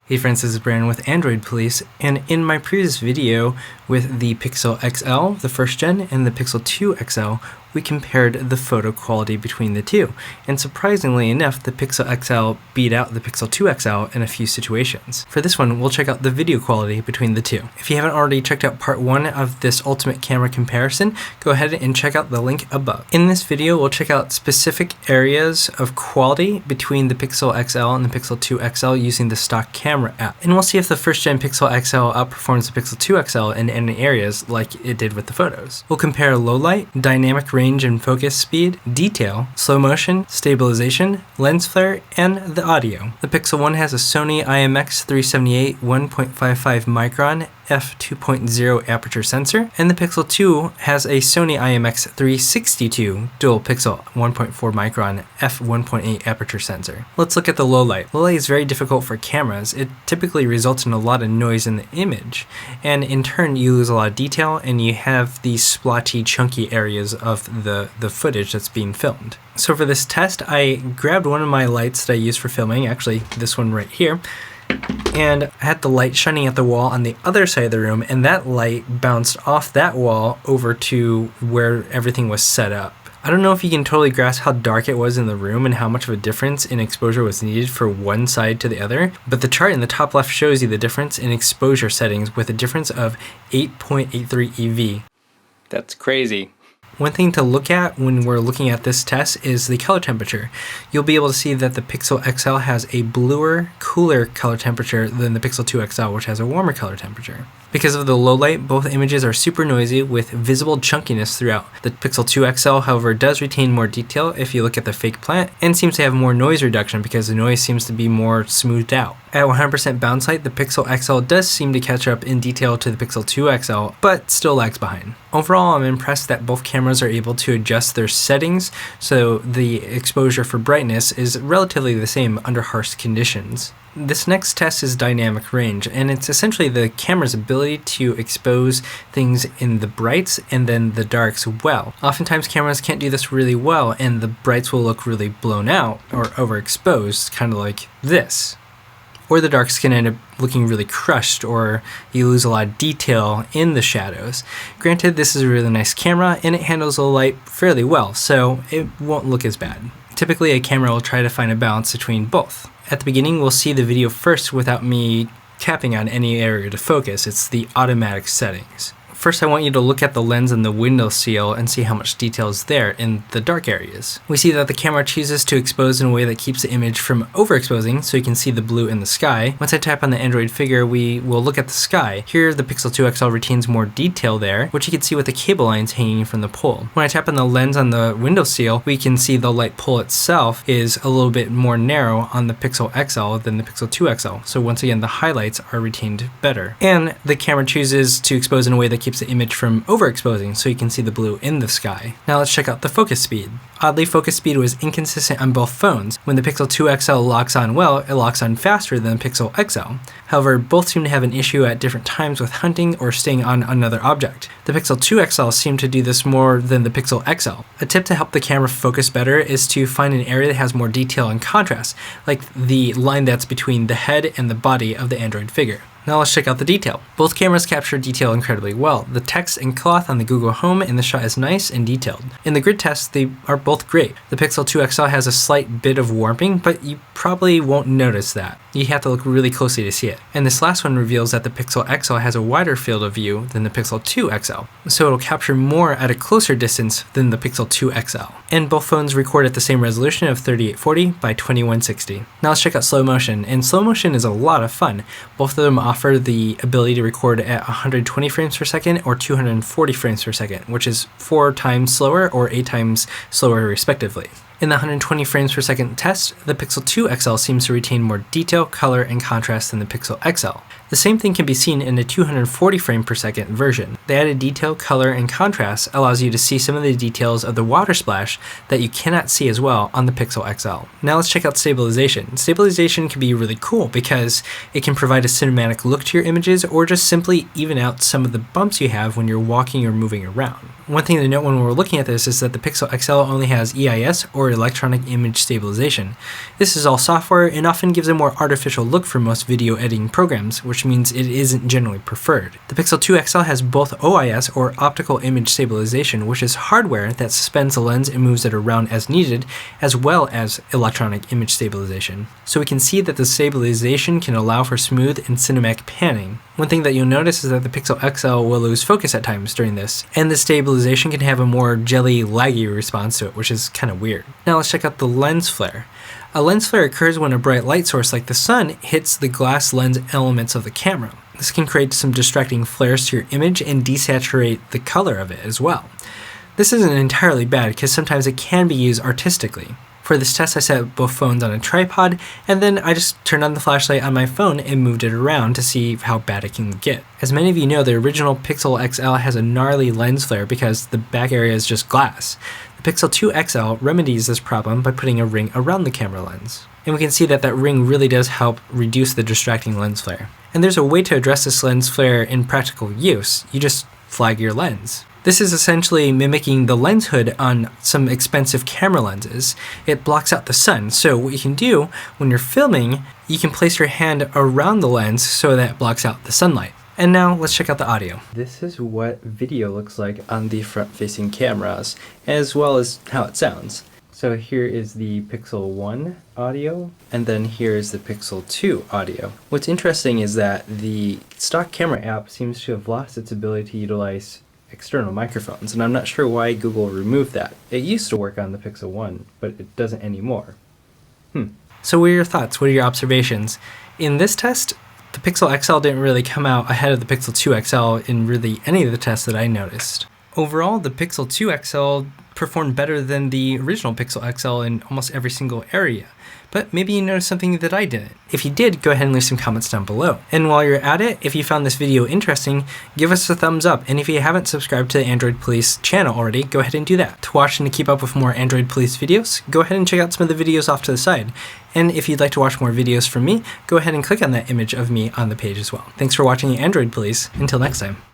Hey friends, this is Brandon with Android Police, and in my previous video with the Pixel XL, the first gen, and the Pixel 2 XL, we compared the photo quality between the two, and surprisingly enough, the Pixel XL beat out the Pixel 2 XL in a few situations. For this one, we'll check out the video quality between the two. If you haven't already checked out part 1 of this ultimate camera comparison, go ahead and check out the link above. In this video, we'll check out specific areas of quality between the Pixel XL and the Pixel 2 XL using the stock camera app. And we'll see if the first gen Pixel XL outperforms the Pixel 2 XL in any areas like it did with the photos. We'll compare low light, dynamic range and focus speed, detail, slow motion, stabilization, lens flare, and the audio. The Pixel 1 has a Sony IMX378 1.55 micron f2.0 aperture sensor, and the Pixel 2 has a Sony IMX362 dual pixel 1.4 micron f1.8 aperture sensor. Let's look at the low light. Low light is very difficult for cameras. It typically results in a lot of noise in the image, and in turn you lose a lot of detail and you have these splotchy, chunky areas of the footage that's being filmed. So for this test, I grabbed one of my lights that I use for filming, actually this one right here, and I had the light shining at the wall on the other side of the room, and that light bounced off that wall over to where everything was set up. I don't know if you can totally grasp how dark it was in the room and how much of a difference in exposure was needed for one side to the other, but the chart in the top left shows you the difference in exposure settings with a difference of 8.83 EV. That's crazy. One thing to look at when we're looking at this test is the color temperature. You'll be able to see that the Pixel XL has a bluer, cooler color temperature than the Pixel 2 XL, which has a warmer color temperature. Because of the low light, both images are super noisy with visible chunkiness throughout. The Pixel 2 XL, however, does retain more detail if you look at the fake plant, and seems to have more noise reduction because the noise seems to be more smoothed out. At 100% bounce height, the Pixel XL does seem to catch up in detail to the Pixel 2 XL, but still lags behind. Overall, I'm impressed that both cameras are able to adjust their settings, so the exposure for brightness is relatively the same under harsh conditions. This next test is dynamic range, and it's essentially the camera's ability to expose things in the brights and then the darks well. Oftentimes cameras can't do this really well, and the brights will look really blown out or overexposed, kind of like this. Or the darks can end up looking really crushed, or you lose a lot of detail in the shadows. Granted, this is a really nice camera and it handles low light fairly well, so it won't look as bad. Typically a camera will try to find a balance between both. At the beginning, we'll see the video first without me tapping on any area to focus. It's the automatic settings. First, I want you to look at the lens and the window seal and see how much detail is there in the dark areas. We see that the camera chooses to expose in a way that keeps the image from overexposing, so you can see the blue in the sky. Once I tap on the Android figure, we will look at the sky. Here, the Pixel 2 XL retains more detail there, which you can see with the cable lines hanging from the pole. When I tap on the lens on the window seal, we can see the light pole itself is a little bit more narrow on the Pixel XL than the Pixel 2 XL. So once again, the highlights are retained better. And the camera chooses to expose in a way that keeps the image from overexposing, so you can see the blue in the sky. Now let's check out the focus speed. Oddly, focus speed was inconsistent on both phones. When the Pixel 2 XL locks on well, it locks on faster than the Pixel XL. However, both seem to have an issue at different times with hunting or staying on another object. The Pixel 2 XL seemed to do this more than the Pixel XL. A tip to help the camera focus better is to find an area that has more detail and contrast, like the line that's between the head and the body of the Android figure. Now let's check out the detail. Both cameras capture detail incredibly well. The text and cloth on the Google Home in the shot is nice and detailed. In the grid test, they are both great. The Pixel 2 XL has a slight bit of warping, but you probably won't notice that. You have to look really closely to see it. And this last one reveals that the Pixel XL has a wider field of view than the Pixel 2 XL, so it'll capture more at a closer distance than the Pixel 2 XL. And both phones record at the same resolution of 3840 by 2160. Now let's check out slow motion, and slow motion is a lot of fun. Both of them offer the ability to record at 120 frames per second or 240 frames per second, which is 4 times slower or 8 times slower respectively. In the 120 frames per second test, the Pixel 2 XL seems to retain more detail, color, and contrast than the Pixel XL. The same thing can be seen in the 240 frame per second version. The added detail, color, and contrast allows you to see some of the details of the water splash that you cannot see as well on the Pixel XL. Now let's check out stabilization. Stabilization can be really cool because it can provide a cinematic look to your images or just simply even out some of the bumps you have when you're walking or moving around. One thing to note when we're looking at this is that the Pixel XL only has EIS, or electronic image stabilization. This is all software and often gives a more artificial look for most video editing programs, which means it isn't generally preferred. The Pixel 2 XL has both OIS, or optical image stabilization, which is hardware that suspends the lens and moves it around as needed, as well as electronic image stabilization. So we can see that the stabilization can allow for smooth and cinematic panning. One thing that you'll notice is that the Pixel XL will lose focus at times during this, and the stabilization can have a more jelly, laggy response to it, which is kind of weird. Now let's check out the lens flare. A lens flare occurs when a bright light source like the sun hits the glass lens elements of the camera. This can create some distracting flares to your image and desaturate the color of it as well. This isn't entirely bad because sometimes it can be used artistically. For this test, I set up both phones on a tripod, and then I just turned on the flashlight on my phone and moved it around to see how bad it can get. As many of you know, the original Pixel XL has a gnarly lens flare because the back area is just glass. The Pixel 2 XL remedies this problem by putting a ring around the camera lens. And we can see that that ring really does help reduce the distracting lens flare. And there's a way to address this lens flare in practical use. You just flag your lens. This is essentially mimicking the lens hood on some expensive camera lenses. It blocks out the sun, so what you can do when you're filming, you can place your hand around the lens so that it blocks out the sunlight. And now let's check out the audio. This is what video looks like on the front-facing cameras, as well as how it sounds. So here is the Pixel 1 audio, and then here is the Pixel 2 audio. What's interesting is that the stock camera app seems to have lost its ability to utilize external microphones, and I'm not sure why Google removed that. It used to work on the Pixel 1, but it doesn't anymore. So what are your thoughts? What are your observations? In this test, the Pixel XL didn't really come out ahead of the Pixel 2 XL in really any of the tests that I noticed. Overall, the Pixel 2 XL performed better than the original Pixel XL in almost every single area. But maybe you noticed something that I didn't. If you did, go ahead and leave some comments down below. And while you're at it, if you found this video interesting, give us a thumbs up. And if you haven't subscribed to the Android Police channel already, go ahead and do that. To watch and to keep up with more Android Police videos, go ahead and check out some of the videos off to the side. And if you'd like to watch more videos from me, go ahead and click on that image of me on the page as well. Thanks for watching Android Police. Until next time.